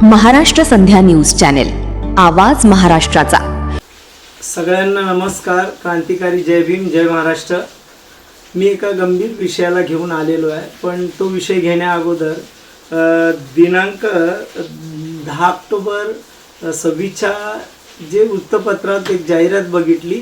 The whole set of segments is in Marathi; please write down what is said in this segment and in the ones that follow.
महाराष्ट्र संध्या न्यूज चॅनेल, आवाज महाराष्ट्राचा। सगळ्यांना नमस्कार। क्रांतिकारी जय भीम, जय महाराष्ट्र। मी एका गंभीर विषयाला घेऊन आलेलो आहे, पण तो विषय घेण्या अगोदर दिनांक 10 ऑक्टोबर 26च्या जे वृत्तपत्रात एक जाहिरात बघितली,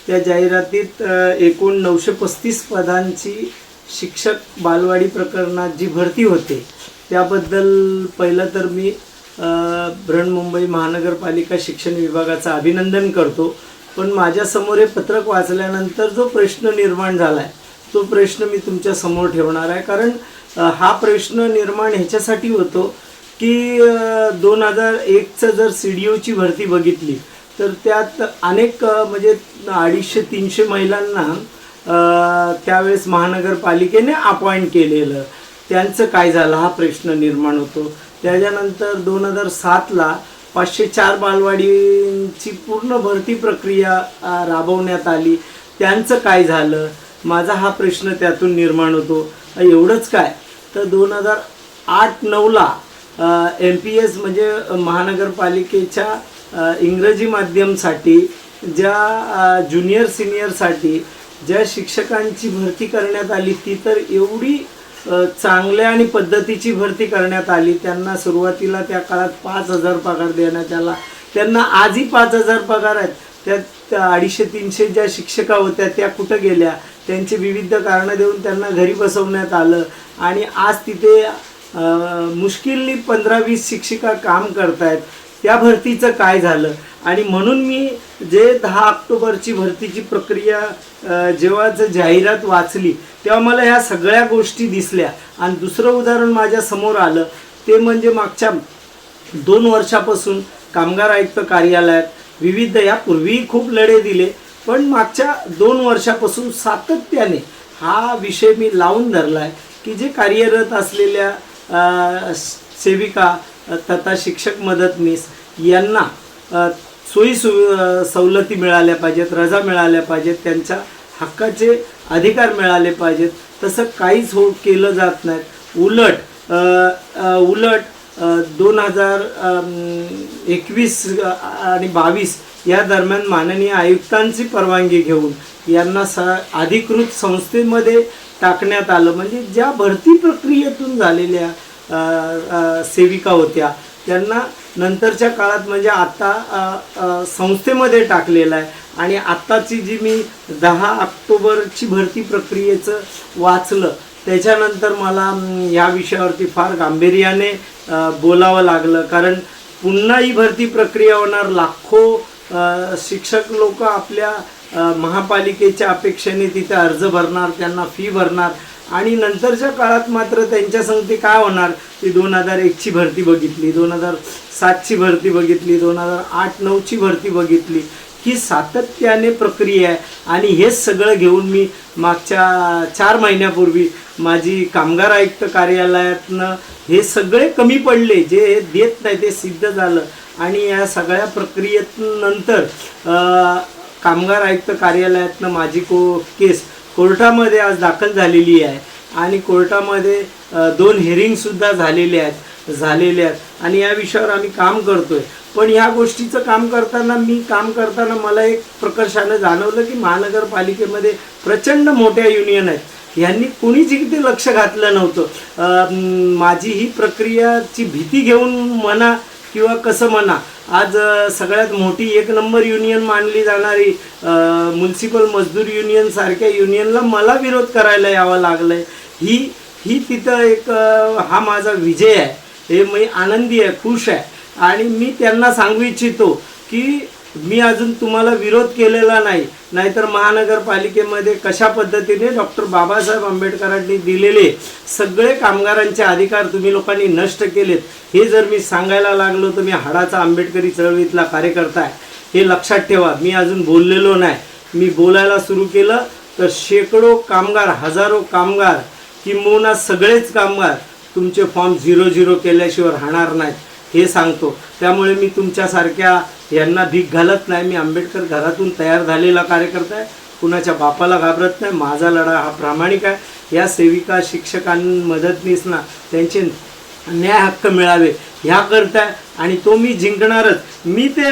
त्या जाहिरातीत एकूण 935 पदांची शिक्षक बालवाडी प्रकरणात जी भरती होते त्याबद्दल पहिलं तर मी बृहन्मुंबई महानगरपालिका शिक्षण विभागाचं अभिनंदन करतो। पण माझ्यासमोर हे पत्रक वाचल्यानंतर जो प्रश्न निर्माण झाला आहे तो प्रश्न मी तुमच्या समोर ठेवणार आहे। कारण हा प्रश्न निर्माण ह्याच्यासाठी होतो की 2001चं जर CDOची भरती बघितली तर त्यात अनेक म्हणजे 250-300 महिलांना त्यावेळेस महानगरपालिकेने अपॉइंट केलेलं, त्यांचं काय झालं हा प्रश्न निर्माण होतो। त्याच्यानंतर 2007ला 504 बालवाडींची पूर्ण भरती प्रक्रिया राबवण्यात आली, त्यांचं काय झालं, माझा हा प्रश्न त्यातून निर्माण होतो। एवढंच काय तर 2008-9ला MPS म्हणजे महानगरपालिकेच्या इंग्रजी माध्यमसाठी ज्या ज्युनियर सिनियरसाठी ज्या शिक्षकांची भरती करण्यात आली ती तर एवढी चांगल्या आणि पद्धतीची भरती करण्यात आली। त्यांना सुरुवातीला त्या काळात 5,000 पगार देण्यात आला, त्यांना आजही 5,000 पगार आहेत। त्यात 250-300 ज्या शिक्षिका होत्या त्या कुठं गेल्या, त्यांची विविध कारणं देऊन त्यांना घरी बसवण्यात आलं आणि आज तिथे मुश्किलनी 15-20 शिक्षिका काम करतायत। त्या भरतीचं काय झालं? आणि म्हणून मी जे 10 ऑक्टोबरची भरतीची प्रक्रिया जेव्हा जाहिरात वाचली तेव्हा मला ह्या सगळ्या गोष्टी दिसल्या। आणि दुसरं उदाहरण माझ्या समोर आलं ते म्हणजे मागच्या 2 वर्षापासून कामगार आयुक्त कार्यालयात विविध, यापूर्वीही खूप लढे दिले, पण मागच्या 2 वर्षापासून सातत्याने हा विषय मी लावून धरला आहे की जे कार्यरत असलेल्या सेविका तथा शिक्षक मदतनीस यांना सोयी सवलती मिळाल्या पाहिजेत, रजा मिळाल्या पाहिजेत, त्यांच्या हक्काचे अधिकार मिळाले पाहिजेत। तसं काहीच केलं जात नाही। उलट 2021 आणि 22 या दरम्यान माननीय आयुक्तांची परवानगी घेऊन यांना अधिकृत संस्थेमध्ये टाकण्यात आलं। म्हणजे ज्या भरती प्रक्रियेतून झालेल्या सेविका होत्या त्यांना नंतरच्या काळात म्हणजे आता संस्थेमध्ये टाकलेलं आहे। आणि आत्ताची जी मी 10 ऑक्टोबरची भरती प्रक्रियेचं वाचलं त्याच्यानंतर मला या विषयावरती फार गांभीर्याने बोलावं लागलं। कारण पुन्हा ही भरती प्रक्रिया होणार, लाखो शिक्षक लोक आपल्या महापालिकेच्या अपेक्षेने तिथे अर्ज भरणार, त्यांना फी भरणार आणि नंतरच्या काळात मात्र त्यांच्या संगती काय होणार ती 2001ची भरती बघितली, 2007ची भरती बघितली, 2008-9ची भरती बघितली, ही सातत्याने प्रक्रिया आहे। आणि हेच सगळं घेऊन मी मागच्या 4 महिन्यापूर्वी माझी कामगार आयुक्त कार्यालयातनं हे सगळे कमी पडले, जे देत नाही ते सिद्ध झालं। आणि या सगळ्या प्रक्रियेनंतर कामगार आयुक्त कार्यालयातनं माझी केस कोर्टामध्ये आज दाखल झालेली आहे आणि कोर्टामध्ये 2 हिअरिंगसुद्धा झालेले आहेत आणि या विषयावर आम्ही काम करतोय। पण ह्या गोष्टीचं काम करताना मला एक प्रकर्षानं जाणवलं की महानगरपालिकेमध्ये प्रचंड मोठ्या युनियन आहेत, यांनी कुणीच इथे लक्ष घातलं नव्हतं। माझी ही प्रक्रियाची भीती घेऊन म्हणा किंवा कसं म्हणा, आज सगळ्यात मोठी 1 नंबर युनियन मानली जाणारी म्युनिसिपल मजदूर युनियन सारख्या युनियनला मला विरोध करायला यावं लागलंय। ही तिथं एक हा माझा विजय आहे, हे मी आनंदी आहे, खुश आहे। आणि मी त्यांना सांगू इच्छितो की मी अजून तुम्हाला विरोध केलेला नाही, नाहीतर महानगरपालिकेमध्ये कशा पद्धतीने डॉक्टर बाबासाहेब आंबेडकरांनी दिलेले सगळे कामगारांचे अधिकार तुम्ही लोकांनी नष्ट केलेत, हे जर मी सांगायला लागलो तर मी हाडाचा आंबेडकरी चळवळीतला कार्यकर्ता आहे, हे लक्षात ठेवा। मी अजून बोललेलो नाही, मी बोलायला सुरू केलं तर शेकडो कामगार, हजारो कामगार, किंबहुना सगळेच कामगार तुमचे फॉर्म 0-0 केल्याशिवाय राहणार नाहीत, हे सांगतो। त्यामुळे मी तुमच्यासारख्या यांना भीक घालत नाही। मी आंबेडकर घरातून तयार झालेला कार्यकर्ता आहे, कुणाच्या बापाला घाबरत नाही। माझा लढा हा प्रामाणिक आहे। या सेविका शिक्षकांना मदतनीसना त्यांचे न्याय हक्क मिळावे ह्याकरता, आणि तो मी जिंकणारच. मी ते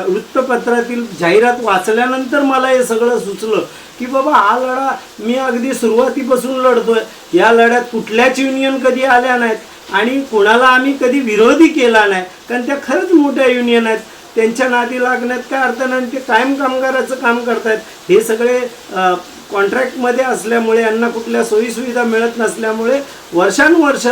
वृत्तपत्रातील जाहिरात वाचल्यानंतर मला हे सगळं सुचलं की बाबा हा लढा मी अगदी सुरुवातीपासून लढतोय. या लढ्यात कुठल्याच युनियन कधी आल्या नाहीत आणि कुणाला आम्ही कधी विरोधी केला नाही, कारण त्या खरंच मोठ्या युनियन आहेत. त्यांच्या नादी लागण्यात काय अर्थ नाही. ते कायम कामगाराचं काम करतायत. हे सगळे कॉन्ट्रॅक्टमध्ये असल्यामुळे यांना कुठल्या सोयीसुविधा मिळत नसल्यामुळे वर्षानुवर्ष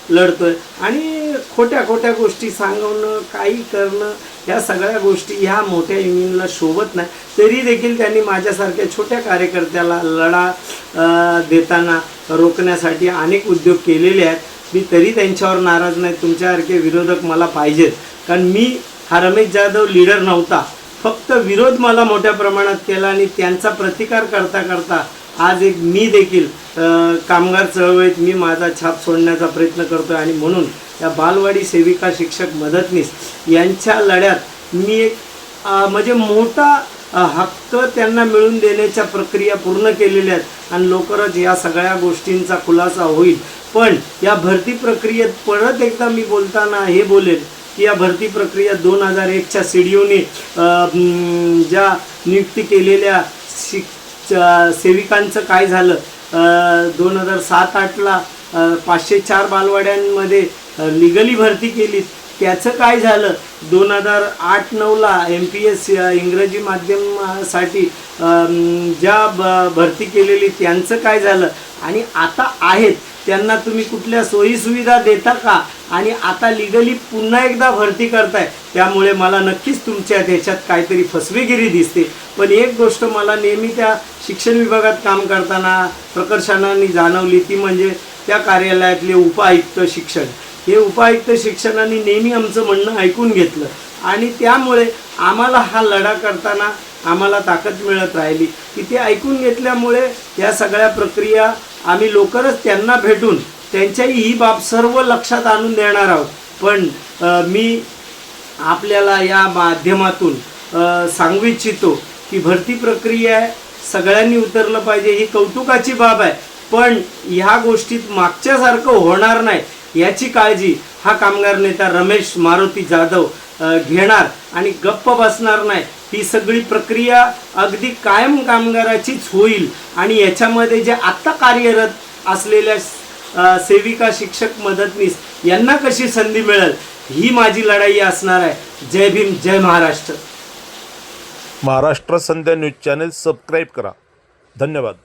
लढतोय आणि खोट्या खोट्या गोष्टी सांगवणं, काही करणं, ह्या सगळ्या गोष्टी ह्या मोठ्या युनियनला शोभत नाही. तरी देखील त्यांनी माझ्यासारख्या छोट्या कार्यकर्त्याला लढा देताना रोखण्यासाठी अनेक उद्योग केलेले आहेत. मी तरी त्यांच्यावर नाराज नाही. तुमच्यासारखे विरोधक मला पाहिजेत, कारण मी हा रमेश जाधव लीडर नव्हता. फक्त विरोध मला मोठ्या प्रमाणात केला आणि त्यांचा प्रतिकार करता करता आज एक मी देखील कामगार चळवळीत मी माझा छाप सोडण्याचा प्रयत्न करतो आहे. आणि म्हणून या बालवाडी सेविका शिक्षक मदतनीस यांच्या लढ्यात मी एक म्हणजे मोठा हक्क त्यांना मिळवून देण्याच्या प्रक्रिया पूर्ण केलेल्या आहेत आणि लवकरच या सगळ्या गोष्टींचा खुलासा होईल. पण या भरती प्रक्रियेत परत एकदा मी बोलताना हे बोलेल की या भरती प्रक्रिया 2001च्या CDOने ज्या नियुक्ती केलेल्या सेविकांचं काय झालं, 2007-08ला 504 बालवाड्यांमध्ये लिगली भरती केली, त्याचं काय झालं. 2008-09ला MPS इंग्रजी माध्यमासाठी ज्या भरती केलेली त्यांचं काय झालं. आणि आता आहेत त्यांना तुम्ही कुठल्या सोयीसुविधा देता का, आणि आता लिगली पुन्हा एकदा भरती करताय. त्यामुळे मला नक्कीच तुमच्या त्याच्यात काहीतरी फसवेगिरी दिसते. पण एक गोष्ट मला नेहमी त्या शिक्षण विभागात काम करताना प्रकर्षाने जाणवली, ती म्हणजे त्या कार्यालयातले उपायुक्त शिक्षण. हे उपायुक्त शिक्षणाने नेहमी आमचं म्हणणं ऐकून घेतलं आणि त्यामुळे आम्हाला हा लढा करताना आम्हाला ताकद मिळत राहिली की ते ऐकून घेतल्यामुळे या सगळ्या प्रक्रिया आम्ही लवकरच त्यांना भेटून त्यांच्याही ही बाब सर्व लक्षात आणून देणार आहोत. पण मी आपल्याला या माध्यमातून सांगू इच्छितो की भरती प्रक्रिया सगळ्यांनी उतरलं पाहिजे, ही कौतुकाची बाब आहे. पण ह्या गोष्टीत मागच्यासारखं होणार नाही याची काळजी हा कामगार नेता रमेश मारुती जाधव घेणार आणि गप्प बसणार नाही. ही सगळी प्रक्रिया अगदी कायम कामगाराचीच होईल आणि याच्यामध्ये जे आत्ता कार्यरत असलेल्या सेविका शिक्षक मदतनीस यांना कशी संधी मिळेल ही माझी लढाई असणार आहे. जय भीम, जय महाराष्ट्र. महाराष्ट्र संध्या न्यूज चॅनल सबस्क्राईब करा. धन्यवाद.